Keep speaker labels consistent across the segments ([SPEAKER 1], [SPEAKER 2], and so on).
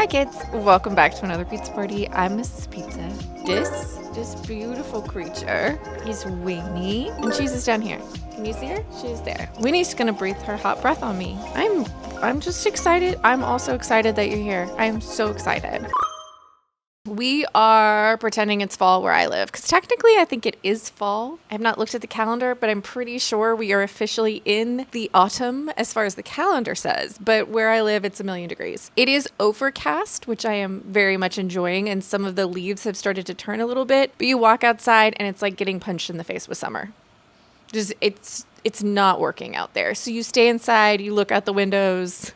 [SPEAKER 1] Hi kids, welcome back to another pizza party. I'm Mrs. Pizza. This beautiful creature is Winnie, and she's just down here. Can you see her? She's there. Winnie's gonna breathe her hot breath on me. I'm just excited. I'm also excited that you're here. I'm so excited. We are pretending it's fall where I live, because technically I think it is fall. I have not looked at the calendar, but I'm pretty sure we are officially in the autumn as far as the calendar says. But where I live, it's 1,000,000 degrees. It is overcast, which I am very much enjoying, and some of the leaves have started to turn a little bit. But you walk outside and it's like getting punched in the face with summer. It's not working out there. So you stay inside, you look out the windows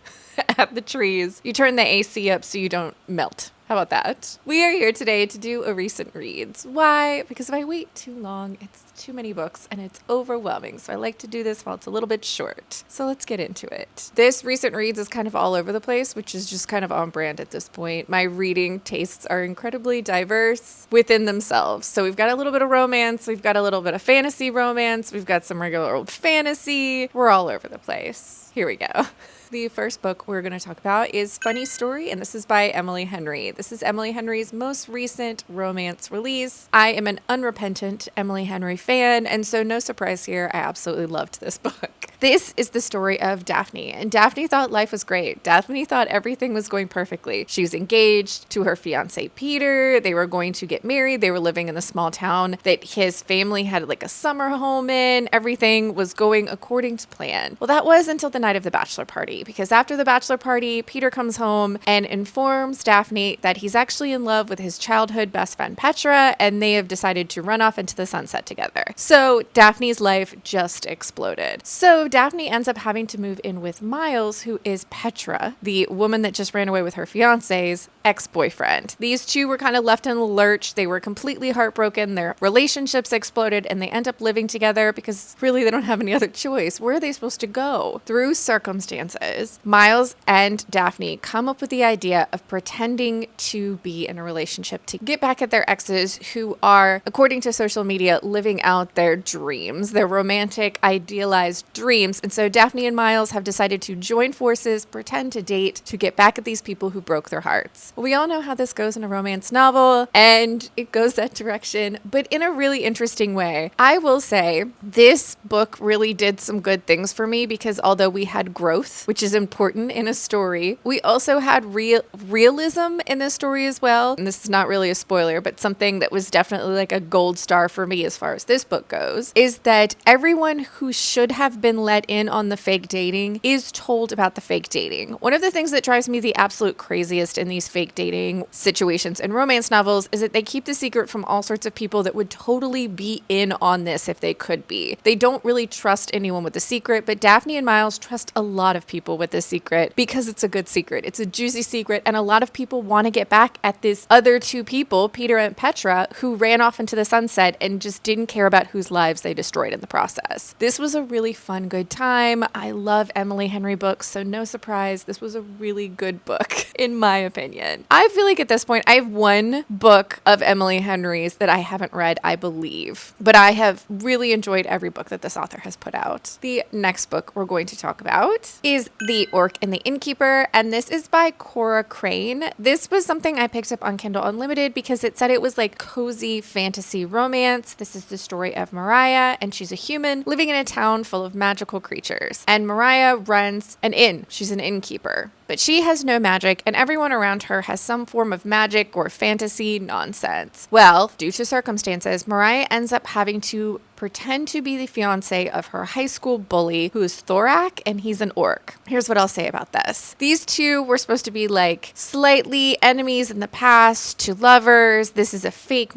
[SPEAKER 1] at the trees, you turn the AC up so you don't melt. How about that? We are here today to do a recent reads. Why? Because if I wait too long, it's too many books and it's overwhelming. So I like to do this while it's a little bit short. So let's get into it. This recent reads is kind of all over the place, which is just kind of on brand at this point. My reading tastes are incredibly diverse within themselves. So we've got a little bit of romance. We've got a little bit of fantasy romance. We've got some regular old fantasy. We're all over the place. Here we go. The first book we're going to talk about is Funny Story, and this is by Emily Henry. This is Emily Henry's most recent romance release. I am an unrepentant Emily Henry fan, and so no surprise here, I absolutely loved this book. This is the story of Daphne, and Daphne thought life was great. Daphne thought everything was going perfectly. She was engaged to her fiancé Peter. They were going to get married. They were living in the small town that his family had like a summer home in. Everything was going according to plan. Well, that was until the night of the bachelor party, because after the bachelor party, Peter comes home and informs Daphne that he's actually in love with his childhood best friend Petra, and they have decided to run off into the sunset together. So Daphne's life just exploded. So Daphne ends up having to move in with Miles, who is Petra, the woman that just ran away with her fiance's ex-boyfriend. These two were kind of left in the lurch. They were completely heartbroken. Their relationships exploded, and they end up living together because really they don't have any other choice. Where are they supposed to go? Through circumstances, Miles and Daphne come up with the idea of pretending to be in a relationship to get back at their exes who are, according to social media, living out their dreams, their romantic, idealized dreams. And so Daphne and Miles have decided to join forces, pretend to date, to get back at these people who broke their hearts. We all know how this goes in a romance novel, and it goes that direction, but in a really interesting way. I will say this book really did some good things for me, because although we had growth, which is important in a story, we also had realism in this story as well. And this is not really a spoiler, but something that was definitely like a gold star for me as far as this book goes, is that everyone who should have been let in on the fake dating is told about the fake dating. One of the things that drives me the absolute craziest in these fake dating situations in romance novels is that they keep the secret from all sorts of people that would totally be in on this if they could be. They don't really trust anyone with the secret, but Daphne and Miles trust a lot of people with this secret because it's a good secret. It's a juicy secret, and a lot of people want to get back at these other two people, Peter and Petra, who ran off into the sunset and just didn't care about whose lives they destroyed in the process. This was a really fun, good time. I love Emily Henry books, so no surprise, this was a really good book, in my opinion. I feel like at this point, I have one book of Emily Henry's that I haven't read, I believe, but I have really enjoyed every book that this author has put out. The next book we're going to talk about is The Orc and the Innkeeper, and this is by Cora Crane. This was something I picked up on Kindle Unlimited because it said it was like cozy fantasy romance. This is the story of Mariah, and she's a human living in a town full of magical creatures. And Mariah runs an inn. She's an innkeeper. But she has no magic, and everyone around her has some form of magic or fantasy nonsense. Well, due to circumstances, Mariah ends up having to pretend to be the fiance of her high school bully, who is Thorak, and he's an orc. Here's what I'll say about this. These two were supposed to be like slightly enemies in the past to lovers. This is a fake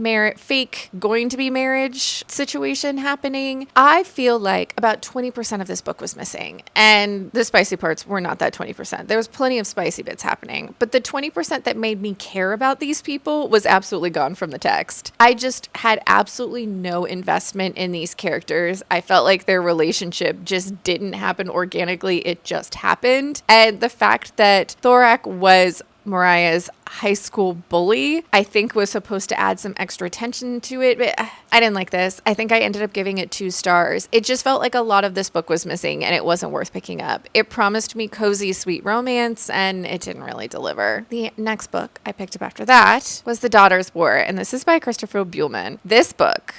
[SPEAKER 1] going to be marriage situation happening. I feel like about 20% of this book was missing, and the spicy parts were not that 20%. There was plenty of spicy bits happening, but the 20% that made me care about these people was absolutely gone from the text. I just had absolutely no investment in these characters. I felt like their relationship just didn't happen organically. It just happened. And the fact that Thorak was Mariah's high school bully, I think was supposed to add some extra tension to it, but I didn't like this. I think I ended up giving it 2 stars. It just felt like a lot of this book was missing and it wasn't worth picking up. It promised me cozy, sweet romance and it didn't really deliver. The next book I picked up after that was The Daughter's War, and this is by Christopher Buehlman. This book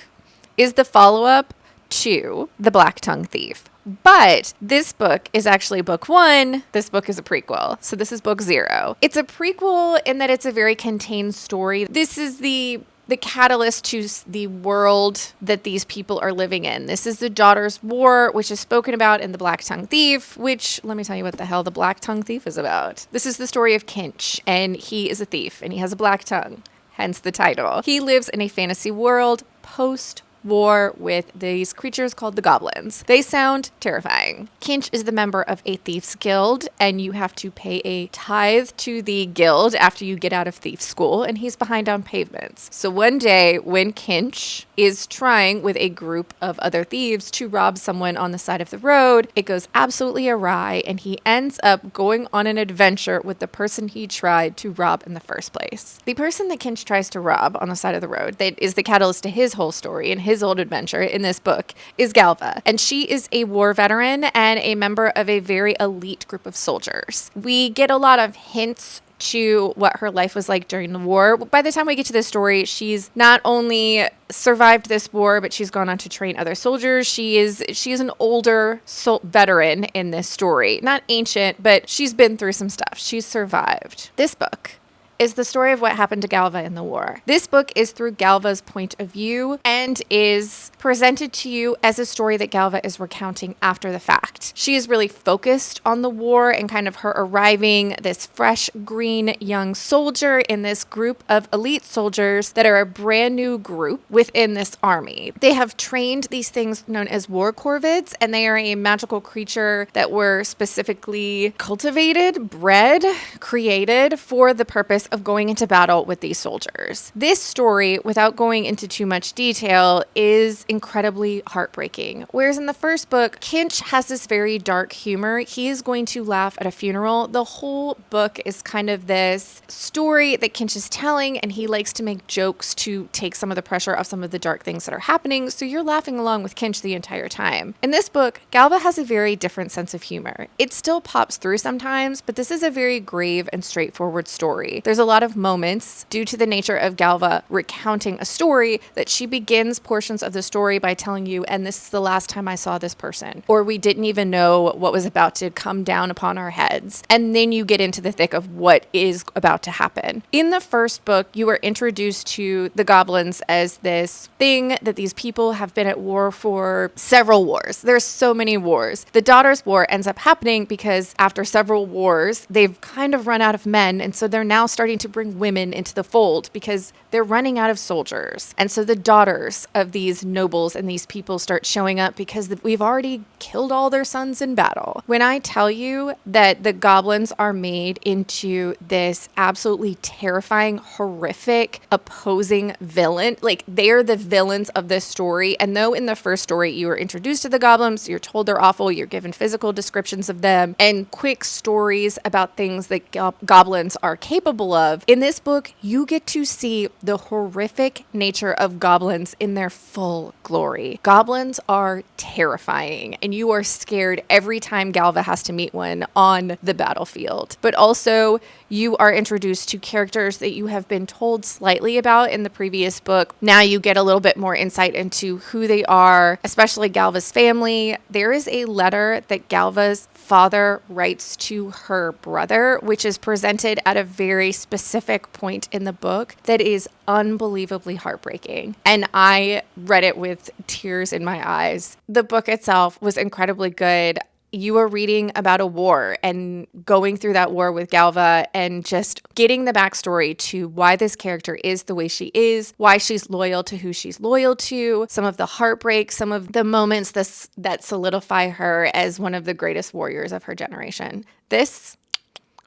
[SPEAKER 1] is the follow-up to The Blacktongue Thief. But this book is actually book 1. This book is a prequel. So this is book 0. It's a prequel in that it's a very contained story. This is the catalyst to the world that these people are living in. This is the Daughter's War, which is spoken about in The Blacktongue Thief, which, let me tell you what the hell The Blacktongue Thief is about. This is the story of Kinch, and he is a thief, and he has a black tongue, hence the title. He lives in a fantasy world post-war with these creatures called the goblins. They sound terrifying. Kinch is the member of a thieves guild, and you have to pay a tithe to the guild after you get out of thief school, and he's behind on pavements. So one day when Kinch is trying with a group of other thieves to rob someone on the side of the road, it goes absolutely awry, and he ends up going on an adventure with the person he tried to rob in the first place. The person that Kinch tries to rob on the side of the road, that is the catalyst to his whole story and his old adventure in this book, is Galva, and she is a war veteran and a member of a very elite group of soldiers. We get a lot of hints to what her life was like during the war. By the time we get to this story, she's not only survived this war, but she's gone on to train other soldiers. She is an older veteran in this story. Not ancient, but she's been through some stuff. She's survived. This book is the story of what happened to Galva in the war. This book is through Galva's point of view and is presented to you as a story that Galva is recounting after the fact. She is really focused on the war and kind of her arriving, this fresh, green, young soldier in this group of elite soldiers that are a brand new group within this army. They have trained these things known as war corvids, and they are a magical creature that were specifically cultivated, bred, created for the purpose of going into battle with these soldiers. This story, without going into too much detail, is incredibly heartbreaking. Whereas in the first book, Kinch has this very dark humor. He is going to laugh at a funeral. The whole book is kind of this story that Kinch is telling, and he likes to make jokes to take some of the pressure off some of the dark things that are happening, so you're laughing along with Kinch the entire time. In this book, Galva has a very different sense of humor. It still pops through sometimes, but this is a very grave and straightforward story. There's a lot of moments, due to the nature of Galva recounting a story, that she begins portions of the story by telling you, and this is the last time I saw this person, or we didn't even know what was about to come down upon our heads. And then you get into the thick of what is about to happen. In the first book, you are introduced to the goblins as this thing that these people have been at war for several wars. There's so many wars. The Daughter's War ends up happening because after several wars, they've kind of run out of men, and so they're now starting to bring women into the fold because they're running out of soldiers. And so the daughters of these nobles and these people start showing up because we've already killed all their sons in battle. When I tell you that the goblins are made into this absolutely terrifying, horrific, opposing villain, like they're the villains of this story. And though in the first story you were introduced to the goblins, you're told they're awful, you're given physical descriptions of them and quick stories about things that goblins are capable of, in this book, you get to see the horrific nature of goblins in their full glory. Goblins are terrifying, and you are scared every time Galva has to meet one on the battlefield. But also, you are introduced to characters that you have been told slightly about in the previous book. Now you get a little bit more insight into who they are, especially Galva's family. There is a letter that Galva's father writes to her brother, which is presented at a very specific point in the book that is unbelievably heartbreaking. And I read it with tears in my eyes. The book itself was incredibly good. You are reading about a war and going through that war with Galva and just getting the backstory to why this character is the way she is, why she's loyal to who she's loyal to, some of the heartbreak, some of the moments that solidify her as one of the greatest warriors of her generation. This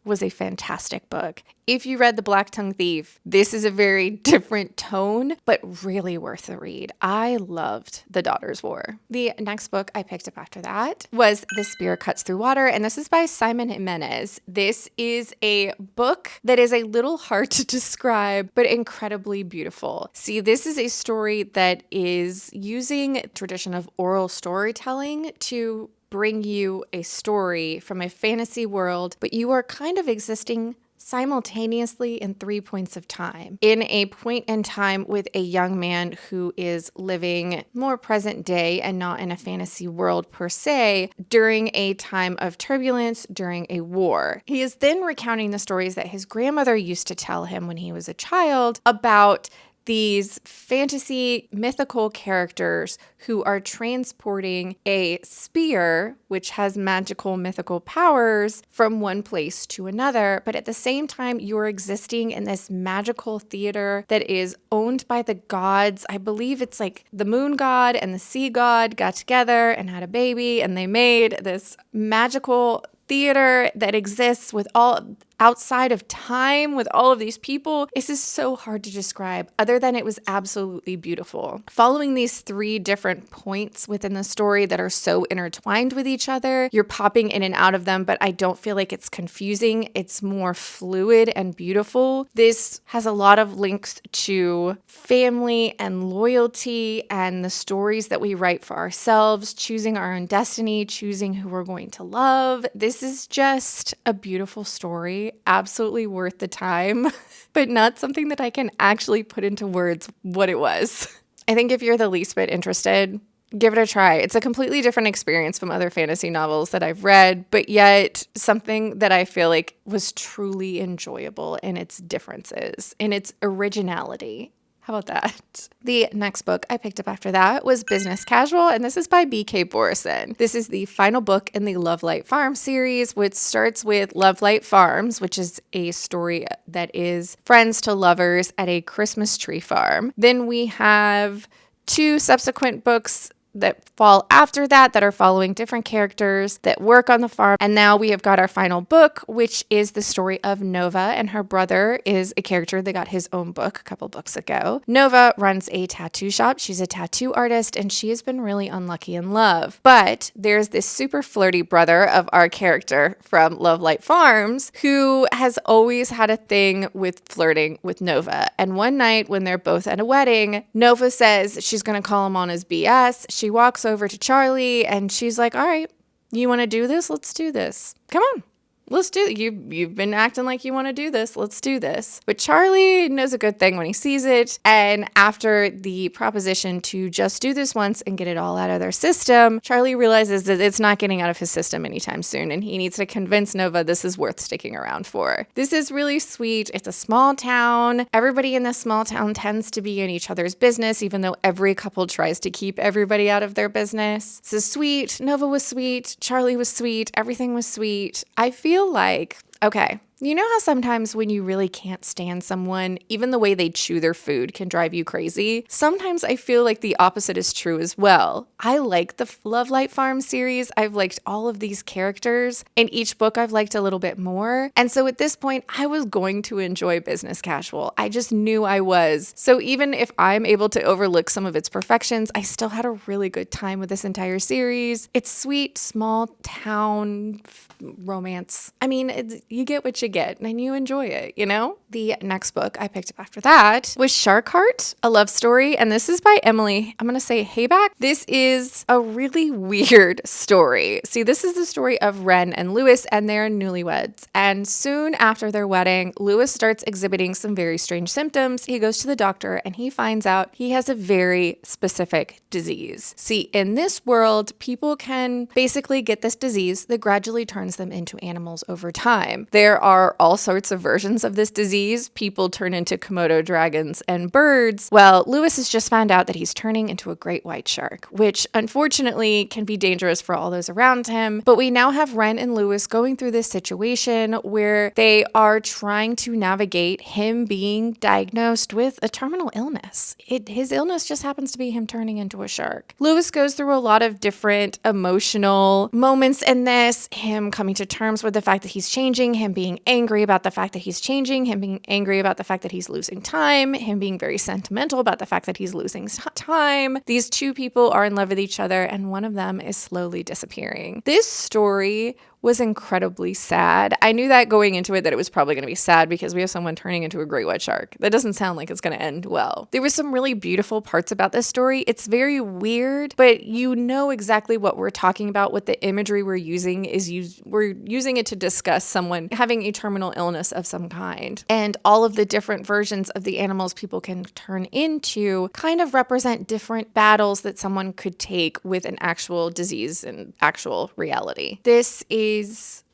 [SPEAKER 1] was a fantastic book. If you read The Blacktongue Thief, this is a very different tone, but really worth the read. I loved The Daughter's War. The next book I picked up after that was The Spear Cuts Through Water, and this is by Simon Jimenez. This is a book that is a little hard to describe, but incredibly beautiful. See, this is a story that is using a tradition of oral storytelling to bring you a story from a fantasy world, but you are kind of existing simultaneously in 3 points of time. In a point in time with a young man who is living more present day and not in a fantasy world per se, during a time of turbulence, during a war. He is then recounting the stories that his grandmother used to tell him when he was a child about these fantasy mythical characters who are transporting a spear, which has magical mythical powers, from one place to another. But at the same time, you're existing in this magical theater that is owned by the gods. I believe it's like the moon god and the sea god got together and had a baby, and they made this magical theater that exists with all outside of time with all of these people. This is so hard to describe other than it was absolutely beautiful. Following these 3 different points within the story that are so intertwined with each other, you're popping in and out of them, but I don't feel like it's confusing. It's more fluid and beautiful. This has a lot of links to family and loyalty and the stories that we write for ourselves, choosing our own destiny, choosing who we're going to love. This is just a beautiful story. Absolutely worth the time, but not something that I can actually put into words what it was. I think if you're the least bit interested, give it a try. It's a completely different experience from other fantasy novels that I've read, but yet something that I feel like was truly enjoyable in its differences, in its originality. How about that? The next book I picked up after that was Business Casual, and this is by B.K. Borison. This is the final book in the Lovelight Farm series, which starts with Lovelight Farms, which is a story that is friends to lovers at a Christmas tree farm. Then we have 2 subsequent books that fall after that are following different characters that work on the farm. And now we have got our final book, which is the story of Nova, and her brother is a character that got his own book a couple books ago. Nova runs a tattoo shop. She's a tattoo artist, and she has been really unlucky in love. But there's this super flirty brother of our character from Lovelight Farms who has always had a thing with flirting with Nova. And one night when they're both at a wedding, Nova says she's going to call him on his BS. She walks over to Charlie and she's like, all right, you want to do this? Let's do this. Come on. Let's do it. You've been acting like you want to do this. Let's do this. But Charlie knows a good thing when he sees it. And after the proposition to just do this once and get it all out of their system, Charlie realizes that it's not getting out of his system anytime soon. And he needs to convince Nova this is worth sticking around for. This is really sweet. It's a small town. Everybody in this small town tends to be in each other's business, even though every couple tries to keep everybody out of their business. This is sweet. Nova was sweet. Charlie was sweet. Everything was sweet. I feel like, okay, you know how sometimes when you really can't stand someone, even the way they chew their food can drive you crazy? Sometimes I feel like the opposite is true as well. I like the Lovelight Farm series. I've liked all of these characters. In each book, I've liked a little bit more. And so at this point, I was going to enjoy Business Casual. I just knew I was. So even if I'm able to overlook some of its perfections, I still had a really good time with this entire series. It's sweet, small town romance. I mean, you get what you get and you enjoy it, you know? The next book I picked up after that was Shark Heart, a love story, and this is by Emily, I'm going to say Habeck. This is a really weird story. See, this is the story of Ren and Lewis and their newlyweds, and soon after their wedding, Lewis starts exhibiting some very strange symptoms. He goes to the doctor and he finds out he has a very specific disease. See, in this world, people can basically get this disease that gradually turns them into animals over time. There are all sorts of versions of this disease. People turn into Komodo dragons and birds. Well, Lewis has just found out that he's turning into a great white shark, which unfortunately can be dangerous for all those around him. But we now have Ren and Lewis going through this situation where they are trying to navigate him being diagnosed with a terminal illness. His illness just happens to be him turning into a shark. Lewis goes through a lot of different emotional moments in this, him coming to terms with the fact that he's changing, him being angry about the fact that he's changing, him being angry about the fact that he's losing time, him being very sentimental about the fact that he's losing time. These two people are in love with each other, and one of them is slowly disappearing. This story was incredibly sad. I knew that going into it that it was probably going to be sad because we have someone turning into a great white shark. That doesn't sound like it's going to end well. There were some really beautiful parts about this story. It's very weird, but you know exactly what we're talking about. What the imagery we're using is we're using it to discuss someone having a terminal illness of some kind. And all of the different versions of the animals people can turn into kind of represent different battles that someone could take with an actual disease and actual reality. This is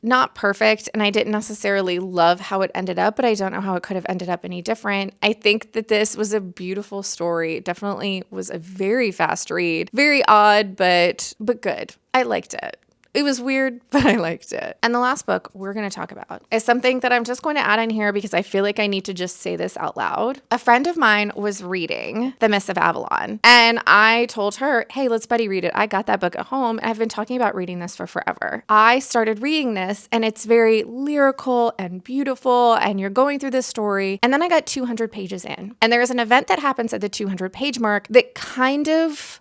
[SPEAKER 1] not perfect, and I didn't necessarily love how it ended up, but I don't know how it could have ended up any different. I think that this was a beautiful story. It definitely was a very fast read. Very odd, but good. I liked it. It was weird, but I liked it. And the last book we're going to talk about is something that I'm just going to add in here because I feel like I need to just say this out loud. A friend of mine was reading The Mists of Avalon, and I told her, hey, let's buddy read it. I got that book at home, and I've been talking about reading this for forever. I started reading this, and it's very lyrical and beautiful, and you're going through this story. And then I got 200 pages in, and there is an event that happens at the 200 page mark that kind of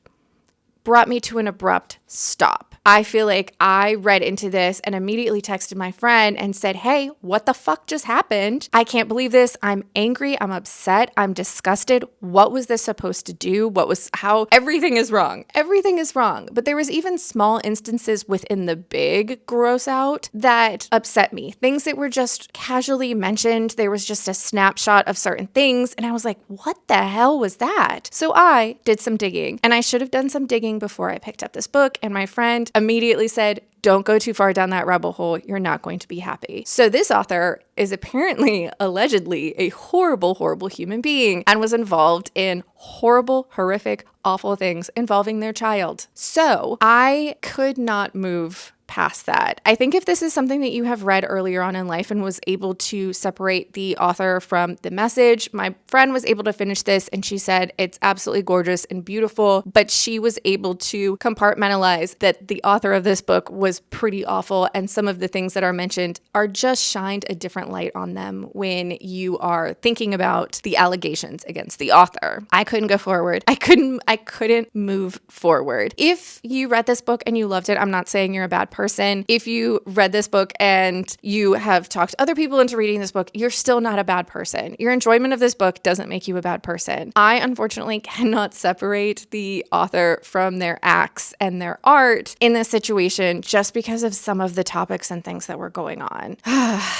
[SPEAKER 1] brought me to an abrupt stop. I feel like I read into this and immediately texted my friend and said, hey, what the fuck just happened? I can't believe this. I'm angry. I'm upset. I'm disgusted. What was this supposed to do? How everything is wrong. Everything is wrong. But there was even small instances within the big gross out that upset me. Things that were just casually mentioned. There was just a snapshot of certain things. And I was like, what the hell was that? So I did some digging, and I should have done some digging before I picked up this book. And my friend immediately said, don't go too far down that rabbit hole. You're not going to be happy. So this author is apparently, allegedly, a horrible, horrible human being and was involved in horrible, horrific, awful things involving their child. So I could not move past that. I think if this is something that you have read earlier on in life and was able to separate the author from the message, my friend was able to finish this and she said it's absolutely gorgeous and beautiful, but she was able to compartmentalize that the author of this book was pretty awful, and some of the things that are mentioned are just shined a different light on them when you are thinking about the allegations against the author. I couldn't go forward. I couldn't move forward. If you read this book and you loved it, I'm not saying you're a bad person. If you read this book and you have talked other people into reading this book, you're still not a bad person. Your enjoyment of this book doesn't make you a bad person. I unfortunately cannot separate the author from their acts and their art in this situation just because of some of the topics and things that were going on.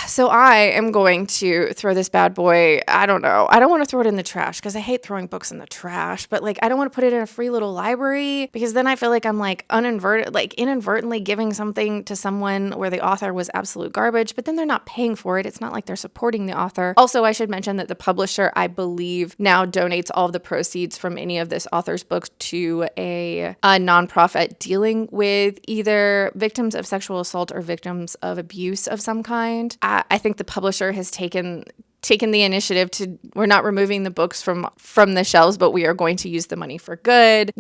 [SPEAKER 1] So I am going to throw this bad boy, I don't know. I don't want to throw it in the trash because I hate throwing books in the trash, but I don't want to put it in a free little library because then I feel like I'm inadvertently giving something to someone where the author was absolute garbage, but then they're not paying for it. It's not like they're supporting the author. Also, I should mention that the publisher, I believe, now donates all of the proceeds from any of this author's books to a nonprofit dealing with either victims of sexual assault or victims of abuse of some kind. I think the publisher has taken the initiative to, we're not removing the books from the shelves, but we are going to use the money for good.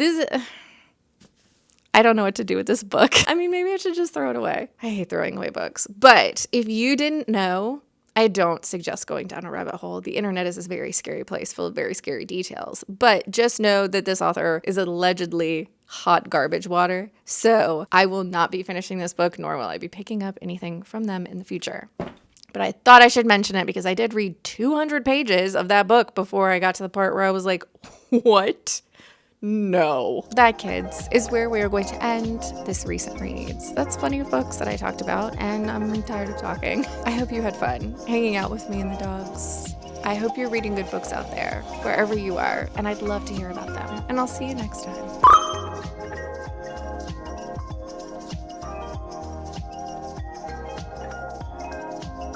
[SPEAKER 1] I don't know what to do with this book. I mean, maybe I should just throw it away. I hate throwing away books. But if you didn't know, I don't suggest going down a rabbit hole. The internet is a very scary place full of very scary details. But just know that this author is allegedly hot garbage water. So I will not be finishing this book, nor will I be picking up anything from them in the future. But I thought I should mention it because I did read 200 pages of that book before I got to the part where I was like, what? No. That, kids, is where we are going to end this recent reads. That's plenty of books that I talked about, and I'm tired of talking. I hope you had fun hanging out with me and the dogs. I hope you're reading good books out there, wherever you are, and I'd love to hear about them. And I'll see you next time.